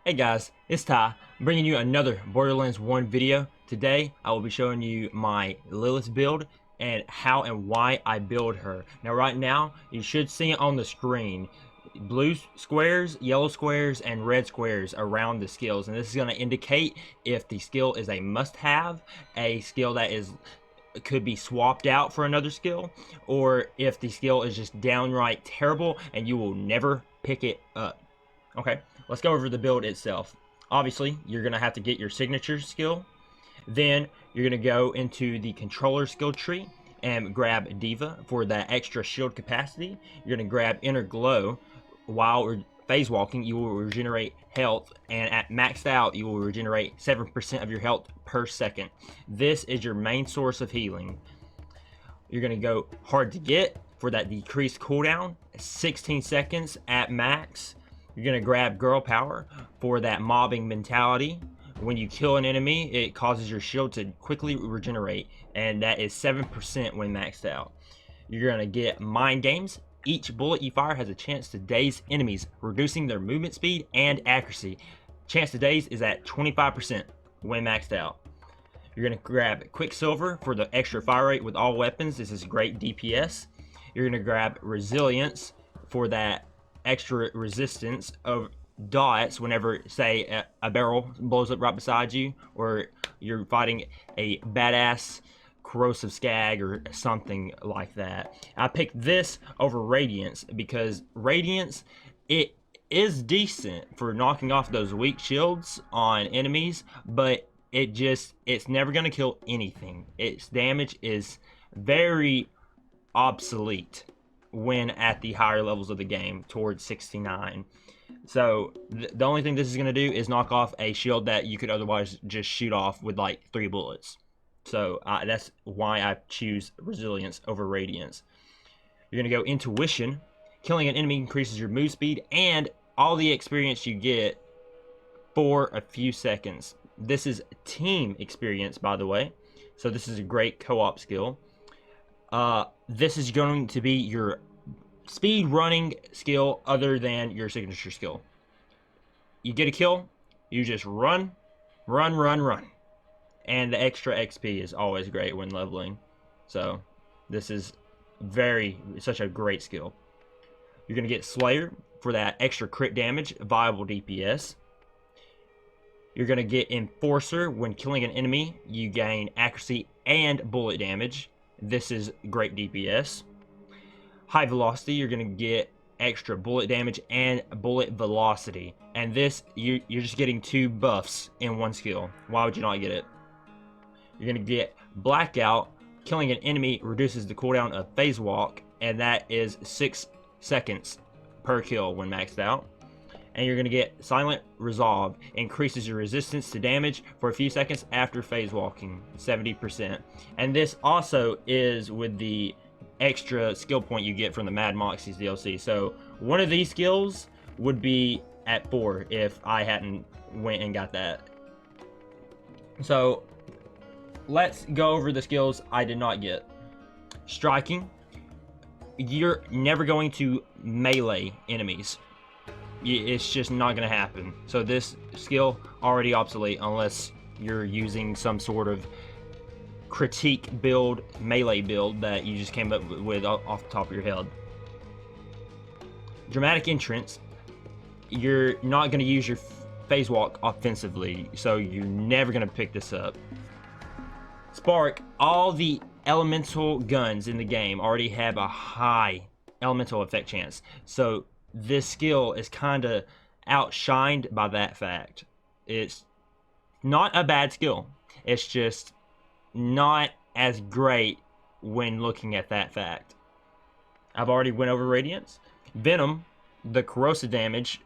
Hey guys, it's Ty, bringing you another Borderlands 1 video. Today, I will be showing you my Lilith build and how and why I build her. Now right now, you should see it on the screen. Blue squares, yellow squares, and red squares around the skills. And this is going to indicate if the skill is a must-have, a skill that could be swapped out for another skill, or if the skill is just downright terrible and you will never pick it up. Okay, let's go over the build itself. Obviously, you're going to have to get your signature skill. Then you're going to go into the controller skill tree and grab Diva for that extra shield capacity. You're going to grab Inner Glow. While phase walking, you will regenerate health, and at maxed out, you will regenerate 7% of your health per second. This is your main source of healing. You're going to go hard to get for that decreased cooldown, 16 seconds at max. You're going to grab Girl Power for that mobbing mentality. When you kill an enemy, it causes your shield to quickly regenerate, and that is 7% when maxed out. You're going to get Mind Games. Each bullet you fire has a chance to daze enemies, reducing their movement speed and accuracy. Chance to daze is at 25% when maxed out. You're going to grab Quicksilver for the extra fire rate with all weapons. This is great DPS. You're going to grab Resilience for that extra resistance of dots whenever, say, a barrel blows up right beside you, or you're fighting a badass corrosive skag or something like that. I picked this over Radiance because Radiance, it is decent for knocking off those weak shields on enemies, but it's never going to kill anything. Its damage is very obsolete when at the higher levels of the game, towards 69. So the only thing this is going to do is knock off a shield that you could otherwise just shoot off with like 3 bullets. So that's why I choose Resilience over Radiance. You're going to go Intuition. Killing an enemy increases your move speed and all the experience you get for a few seconds. This is team experience, by the way. So this is a great co-op skill. This is going to be your speed running skill other than your signature skill. You get a kill, you just run. And the extra XP is always great when leveling. So this is such a great skill. You're going to get Slayer for that extra crit damage, viable DPS. You're going to get Enforcer. When killing an enemy, you gain accuracy and bullet damage. This is great DPS. High Velocity, you're going to get extra bullet damage and bullet velocity. And this, you're just getting 2 buffs in one skill. Why would you not get it? You're going to get Blackout. Killing an enemy reduces the cooldown of phase walk, and that is 6 seconds per kill when maxed out. And you're going to get Silent Resolve. Increases your resistance to damage for a few seconds after phase walking, 70%. And this also is with the extra skill point you get from the Mad Moxie's DLC. So one of these skills would be at 4 if I hadn't went and got that. So let's go over the skills I did not get. Striking. You're never going to melee enemies. It's just not going to happen. So this skill already obsolete unless you're using some sort of critique build, melee build that you just came up with off the top of your head. Dramatic Entrance. You're not going to use your phase walk offensively, so you're never going to pick this up. Spark. All the elemental guns in the game already have a high elemental effect chance, so this skill is kind of outshined by that fact. It's not a bad skill, it's just not as great when looking at that fact. I've already went over Radiance. Venom, the corrosive damage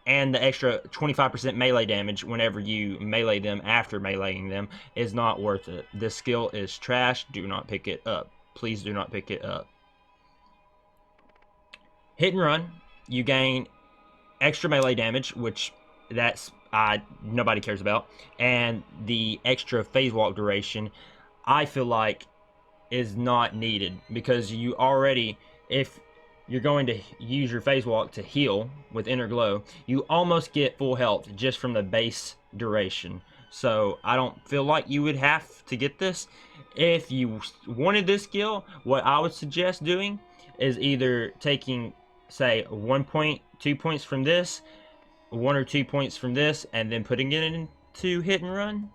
and the extra 25% melee damage whenever you melee them after meleeing them is not worth it. This skill is trash. Do not pick it up. Please do not pick it up. Hit and Run. You gain extra melee damage, which nobody cares about, and the extra phase walk duration I feel like is not needed, because you already, if you're going to use your phase walk to heal with inner glow. You almost get full health just from the base duration. So I don't feel like you would have to get this. If you wanted this skill, what I would suggest doing is either taking, say, 1 point, 2 points from this, 1 or 2 points from this, and then putting it into hit and run.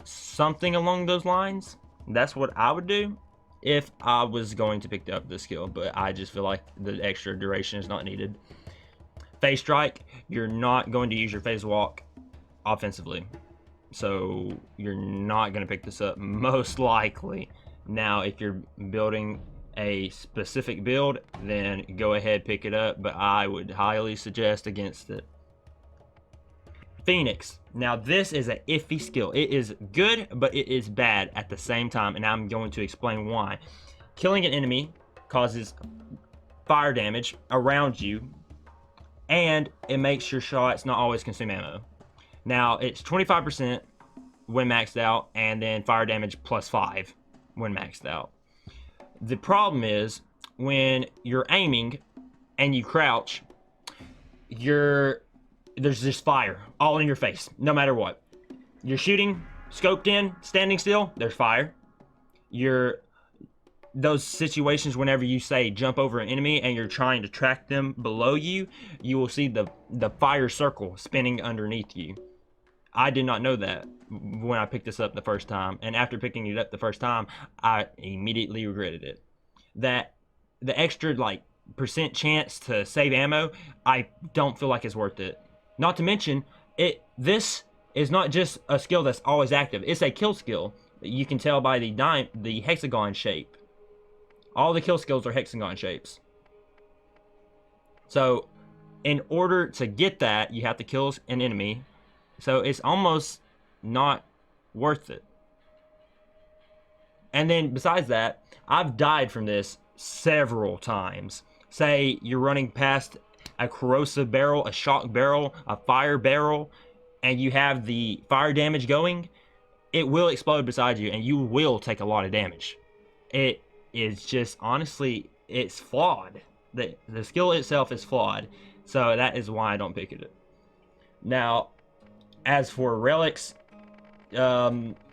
Something along those lines. That's what I would do if I was going to pick up this skill, but I just feel like the extra duration is not needed. Phase strike, you're not going to use your phase walk offensively, so you're not going to pick this up most likely. Now, if you're building a specific build, then go ahead, pick it up, but I would highly suggest against it. Phoenix. Now this is an iffy skill. It is good, but it is bad at the same time, and I'm going to explain why. Killing an enemy causes fire damage around you, and it makes your shots not always consume ammo. Now it's 25% when maxed out, and then fire damage +5 when maxed out. The problem is when you're aiming and you crouch, there's just fire all in your face, no matter what. You're shooting, scoped in, standing still, there's fire. Those situations whenever you say jump over an enemy and you're trying to track them below you, you will see the fire circle spinning underneath you. I did not know that when I picked this up the first time, and after picking it up the first time, I immediately regretted it. That the extra like percent chance to save ammo, I don't feel like it's worth it. Not to mention, this is not just a skill that's always active. It's a kill skill. You can tell by the hexagon shape. All the kill skills are hexagon shapes. So, in order to get that, you have to kill an enemy. So, it's almost not worth it. And then, besides that, I've died from this several times. Say, you're running past a corrosive barrel, a shock barrel, a fire barrel, and you have the fire damage going, it will explode beside you and you will take a lot of damage. It is just, honestly, it's flawed. The skill itself is flawed, so that is why I don't pick it. Now, as for relics,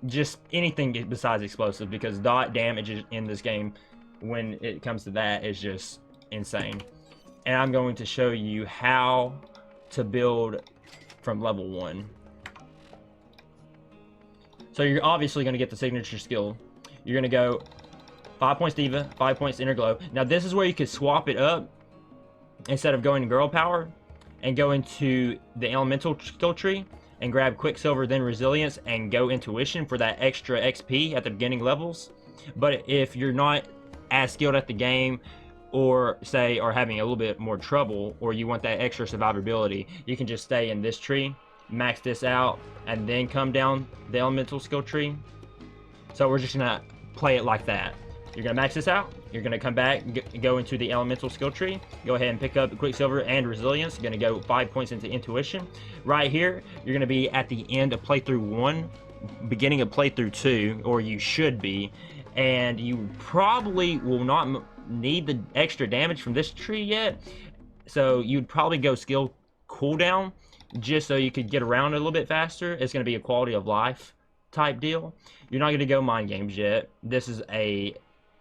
just anything besides explosive, because dot damage in this game, when it comes to that, is just insane. And I'm going to show you how to build from level 1. So you're obviously going to get the signature skill. You're going to go 5 points Diva, 5 points Inner Glow. Now this is where you could swap it up instead of going to Girl Power and go into the Elemental skill tree and grab Quicksilver, then Resilience, and go Intuition for that extra XP at the beginning levels. But if you're not as skilled at the game, or say are having a little bit more trouble, or you want that extra survivability, you can just stay in this tree, max this out, and then come down the elemental skill tree. So we're just gonna play it like that. You're gonna max this out, you're gonna come back, go into the elemental skill tree, go ahead and pick up Quicksilver and Resilience. You're gonna go 5 points into Intuition. Right here, you're gonna be at the end of playthrough 1, beginning of playthrough 2, or you should be, and you probably will not need the extra damage from this tree yet, so you'd probably go skill cooldown just so you could get around a little bit faster. It's going to be a quality of life type deal. You're not going to go mind games yet. This is a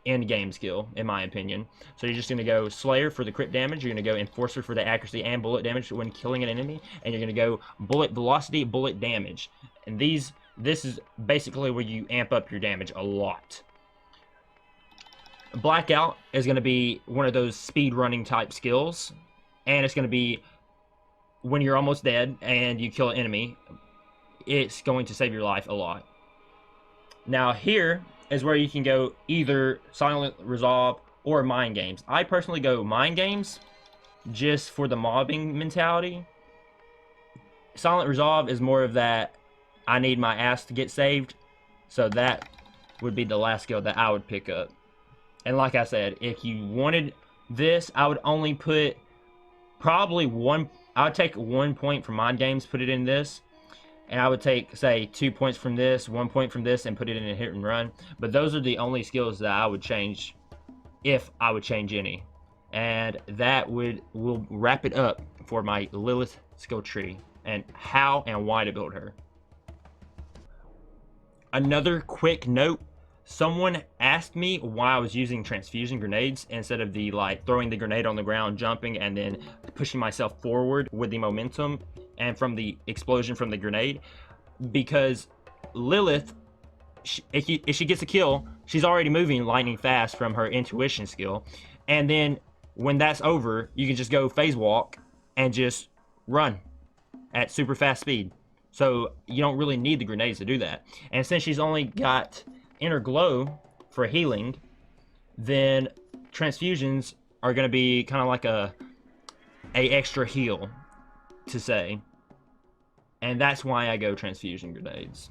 end game skill in my opinion. So you're just going to go Slayer for the crit damage, you're going to go Enforcer for the accuracy and bullet damage when killing an enemy, and you're going to go bullet velocity, bullet damage. And this is basically where you amp up your damage a lot. Blackout is going to be one of those speed running type skills, and it's going to be when you're almost dead and you kill an enemy. It's going to save your life a lot. Now here is where you can go either Silent Resolve or Mind Games. I personally go Mind Games just for the mobbing mentality. Silent Resolve is more of that I need my ass to get saved, so that would be the last skill that I would pick up. And like I said, if you wanted this, I would only put probably I would take 1 point from Mind Games, put it in this, and I would take, say, 2 points from this, 1 point from this, and put it in a hit and run. But those are the only skills that I would change, if I would change any. And that will wrap it up for my Lilith skill tree and how and why to build her. Another quick note, someone asked me why I was using transfusion grenades instead of the like throwing the grenade on the ground, jumping, and then pushing myself forward with the momentum and from the explosion from the grenade. Because Lilith, if she gets a kill, she's already moving lightning fast from her intuition skill. And then when that's over, you can just go phase walk and just run at super fast speed. So you don't really need the grenades to do that. And since she's only got inner glow for healing, then transfusions are going to be kind of like a extra heal, to say. And that's why I go transfusion grenades.